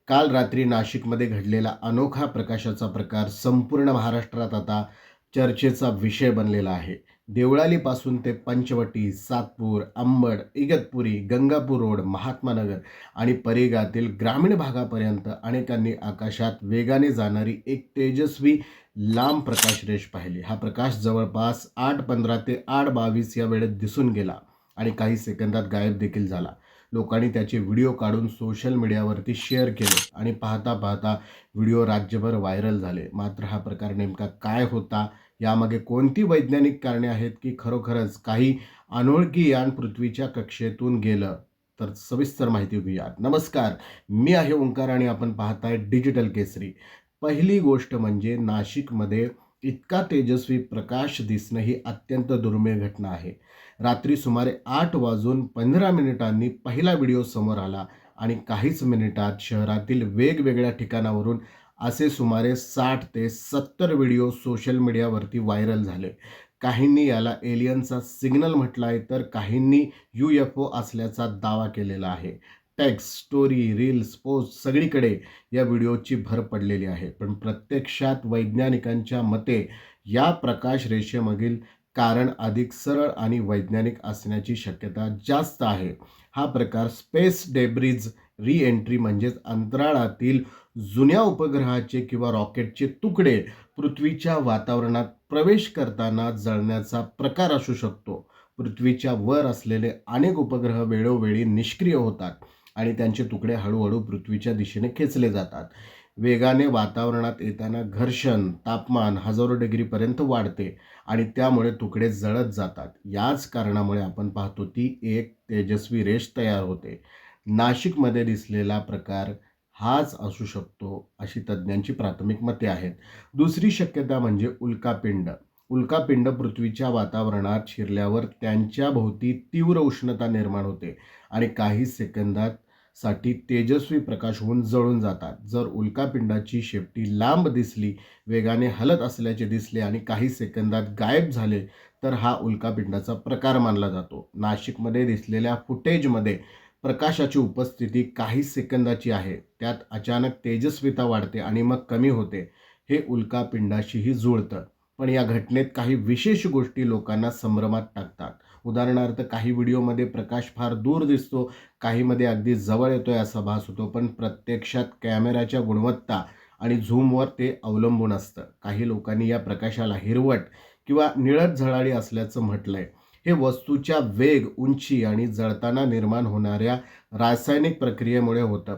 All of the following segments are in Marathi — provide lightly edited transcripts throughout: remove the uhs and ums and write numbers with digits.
काल रात्री नाशिकमध्ये घडलेला अनोखा प्रकाशाचा प्रकार संपूर्ण महाराष्ट्रात आता चर्चेचा विषय बनलेला आहे. देवळालीपासून ते पंचवटी, सातपूर, अंबड, इगतपुरी, गंगापूर रोड, महात्मा नगर आणि परिघातील ग्रामीण भागापर्यंत अनेकांनी आकाशात वेगाने जाणारी एक तेजस्वी लांब प्रकाश रेष पाहिली. हा प्रकाश जवळपास 8:15 ते 8:22 या वेळेत दिसून गेला आणि काही सेकंदात गायब देखील झाला. लोकांनी त्याचे व्हिडिओ काढून सोशल मीडियावरती शेअर केले आणि पाहता पाहता व्हिडिओ राज्यभर व्हायरल झाले. मात्र हा प्रकार नेमका काय होता, यामागे कोणती वैज्ञानिक कारणे आहेत की खरोखरच काही अनोळखी यान पृथ्वीच्या कक्षेतून गेलं, तर सविस्तर माहिती घेऊयात. नमस्कार, मी आहे ओंकार आणि आपण पाहताय डिजिटल केसरी. पहिली गोष्ट म्हणजे नाशिकमध्ये इतका तेजस्वी प्रकाश दिसणं ही अत्यंत दुर्मिळ घटना आहे. रात्री सुमारे 8:15 पहिला व्हिडिओ समोर आला आणि काहीच मिनिटात शहरातील वेगवेगळ्या ठिकाणावरून असे सुमारे 60 ते 70 व्हिडिओ सोशल मीडियावरती व्हायरल झाले. काहींनी याला एलियनचा सिग्नल म्हटलं आहे, तर काहींनी UFO असल्याचा दावा केलेला आहे. टेक्स्ट, स्टोरी, रील्स, पोस्ट सगळीकडे या व्हिडिओची भर पडलेली आहे. पण प्रत्यक्षात वैज्ञानिकांच्या मते या प्रकाश रेषेमागील कारण अधिक सरळ आणि वैज्ञानिक असण्याची शक्यता जास्त आहे. हा प्रकार स्पेस डेब्रिज रिएंट्री म्हणजेच अंतराळातील जुन्या उपग्रहाचे किंवा रॉकेटचे तुकडे पृथ्वीच्या वातावरणात प्रवेश करताना जळण्याचा प्रकार असू शकतो. पृथ्वीच्या वर असलेले अनेक उपग्रह वेळोवेळी निष्क्रिय होतात आणि त्यांचे तुकडे हळूहळू पृथ्वीच्या दिशेने खेचले जातात. वेगाने वातावरणात येताना घर्षण, तापमान हजारो डिग्रीपर्यंत वाढते आणि त्यामुळे तुकडे जळत जातात. याच कारणामुळे आपण पाहतो ती एक तेजस्वी रेष तयार होते. नाशिकमध्ये दिसलेला प्रकार हाच असू शकतो, अशी तज्ज्ञांची प्राथमिक मते आहेत. दुसरी शक्यता म्हणजे उल्कापिंड. उल्कापिंड पृथ्वीच्या वातावरणात शिरल्यावर त्यांच्या भोवती तीव्र उष्णता निर्माण होते आणि काही सेकंदात साठी तेजस्वी प्रकाश होऊन जळून जातात. जर उल्कापिंडाची शेपटी लांब दिसली, वेगाने हलत असल्याचे दिसले आणि काही सेकंदात गायब झाले, तर हा उल्कापिंडाचा प्रकार मानला जातो. नाशिकमध्ये दिसलेल्या फुटेजमध्ये प्रकाशाची उपस्थिती काही सेकंदाची आहे. त्यात अचानक तेजस्विता वाढते आणि मग कमी होते. हे उल्कापिंडाशीही जुळतं. पण या घटनेत काही विशेष गोष्टी लोकांना संभ्रमात टाकतात. उदाहरणार्थ, काही व्हिडिओमध्ये प्रकाश फार दूर दिसतो, काहीमध्ये अगदी जवळ येतोय असा भास होतो. पण प्रत्यक्षात कॅमेऱ्याच्या गुणवत्ता आणि झूमवर ते अवलंबून असतं. काही लोकांनी या प्रकाशाला हिरवट किंवा निळत झळाळी असल्याचं म्हटलंय. हे वस्तूच्या वेग, उंची आणि जळताना निर्माण होणाऱ्या रासायनिक प्रक्रियेमुळे होतं.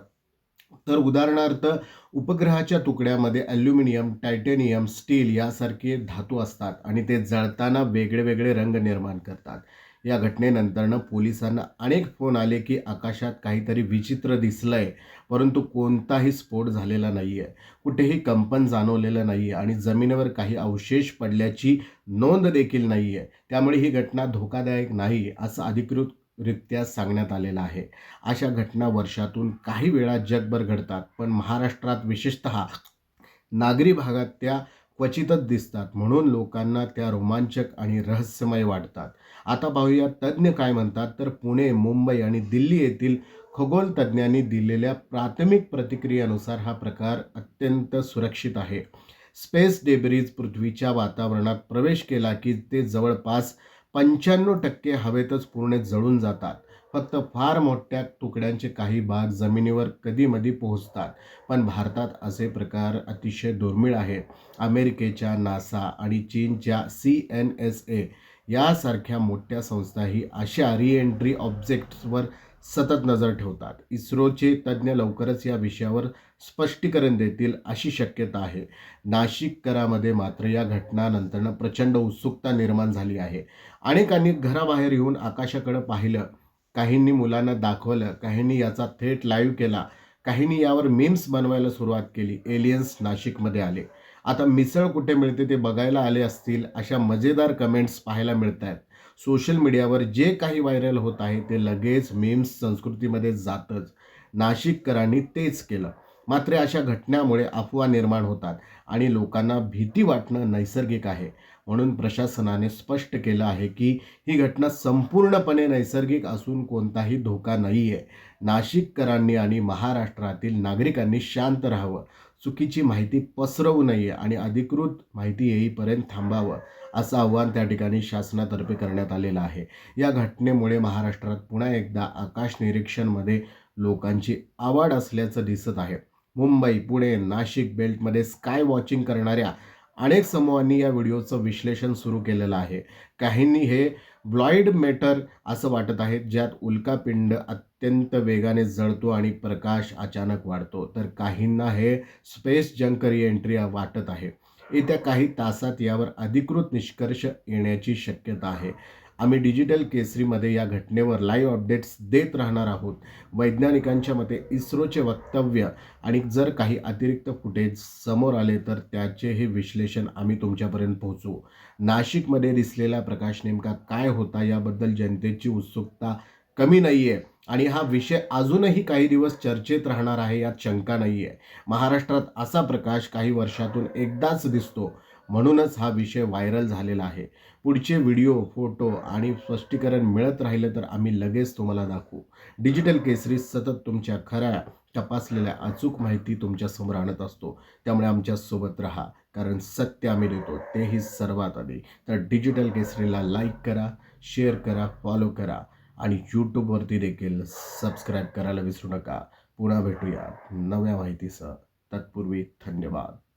तर उदाहरणार्थ, उपग्रहाच्या तुकड्यामध्ये ॲल्युमिनियम, टायटेनियम, स्टील यासारखे धातू असतात आणि ते जळताना वेगळे रंग निर्माण करतात. या घटनेनंतरनं पोलिसांना अनेक फोन आले की आकाशात काहीतरी विचित्र दिसलंय, परंतु कोणताही स्फोट झालेला नाहीये, कुठेही कंपन जाणवलेलं नाहीये आणि जमिनीवर काही अवशेष पडल्याची नोंद देखील नाहीये. त्यामुळे ही घटना धोकादायक नाही असं अधिकृतरित्या सांगण्यात आलेलं आहे. अशा घटना वर्षातून काही वेळा जगभर घडतात, पण महाराष्ट्रात विशेषतः नागरी भागात त्या क्वचितच दिसतात. म्हणून लोकांना त्या रोमांचक आणि रहस्यमय वाटतात. आता पाहूया तज्ज्ञ काय म्हणतात. तर पुणे, मुंबई आणि दिल्ली येथील खगोल तज्ज्ञांनी दिलेल्या प्राथमिक प्रतिक्रियेनुसार हा प्रकार अत्यंत सुरक्षित आहे. स्पेस डेब्रिज पृथ्वीच्या वातावरणात प्रवेश केला की ते जवळपास 95% हवेतच पूर्ण जळून जातात. फक्त फार मोठ्या तुकड्यांचे काही भाग जमिनीवर कधीमधी पोहोचतात. पण भारतात असे प्रकार अतिशय दुर्मिळ आहेत. अमेरिकेच्या नासा आणि चीनच्या CNSA यासारख्या मोठ्या संस्थाही अशा रिएंट्री ऑब्जेक्ट्सवर सतत नजर ठेवतात. इस्रोचे तज्ज्ञ लवकरच या विषयावर स्पष्टीकरण देतील अशी शक्यता आहे. नाशिककरांमध्ये मात्र या घटनानंतर प्रचंड उत्सुकता निर्माण झाली आहे. अनेकांनी घराबाहेर येऊन आकाशाकडे पाहिलं, काहींनी मुलांना दाखवलं, काहींनी याचा थेट लाईव्ह केला, काहींनी यावर मीम्स बनवायला सुरुवात केली. एलियन्स नाशिकमध्ये आले, आता मिसळ कुठे मिळते ते बघायला आले असतील, अशा मजेदार कमेंट्स पाहायला मिळत आहेत. सोशल मीडियावर जे काही व्हायरल होत आहे ते लगेच मीम्स संस्कृतीमध्ये जातच. नाशिककरांनी तेच केलं. मात्र अशा घटनांमुळे अफवा निर्माण होतात आणि लोकांना भीती वाटणं नैसर्गिक आहे. म्हणून प्रशासनाने स्पष्ट केलं आहे की ही घटना संपूर्णपणे नैसर्गिक असून कोणताही धोका नाही आहे. नाशिककरांनी आणि महाराष्ट्रातील नागरिकांनी शांत राहावं, चुकीची माहिती पसरवू नये आणि अधिकृत माहिती येईपर्यंत थांबावं, असं आवाहन त्या ठिकाणी शासनातर्फे करण्यात आलेलं आहे. या घटनेमुळे महाराष्ट्रात पुन्हा एकदा आकाश निरीक्षणमध्ये लोकांची आवड असल्याचं दिसत आहे. मुंबई, पुणे, नाशिक बेल्टमध्ये स्काय वॉचिंग करणाऱ्या अनेक समूहांनी या व्हिडिओचं विश्लेषण सुरू केलेलं आहे. काहींनी हे ब्लॉइड मॅटर असं वाटत आहे, ज्यात उल्कापिंड अत्यंत वेगाने जळतो आणि प्रकाश अचानक वाढतो, तर काहींना हे स्पेस जंक रिएंट्री वाटत आहे. येत्या काही तासात यावर अधिकृत निष्कर्ष येण्याची शक्यता आहे. आम्ही डिजिटल केसरीमध्ये या घटनेवर लाईव्ह अपडेट्स देत राहणार आहोत. वैज्ञानिकांच्या मते इस्रोचे वक्तव्य आणि जर काही अतिरिक्त फुटेज समोर आले तर त्याचेही विश्लेषण आम्ही तुमच्यापर्यंत पोहोचवू. नाशिकमध्ये दिसलेला प्रकाश नेमका काय होता याबद्दल जनतेची उत्सुकता कमी नाहीये आणि हा विषय अजूनही काही दिवस चर्चेत राहणार आहे, यात शंका नाहीये. महाराष्ट्रात असा प्रकाश काही वर्षातून एकदाच दिसतो, म्हणूनच हा विषय व्हायरल झालेला आहे. पुढचे व्हिडिओ, फोटो आणि स्पष्टीकरण मिळत राहिलं तर आम्ही लगेच तुम्हाला दाखवू. डिजिटल केसरी सतत तुमच्या खऱ्या, तपासलेल्या अचूक माहिती तुमच्या समोर आणत असतो. त्यामुळे आमच्यासोबत राहा, कारण सत्य आम्ही देतो तेही सर्वात आधी. तर डिजिटल केसरीला लाईक करा, शेअर करा, फॉलो करा आणि यूट्यूबवरती देखील सबस्क्राईब करायला विसरू नका. पुन्हा भेटूया नव्या माहितीसह. तत्पूर्वी धन्यवाद.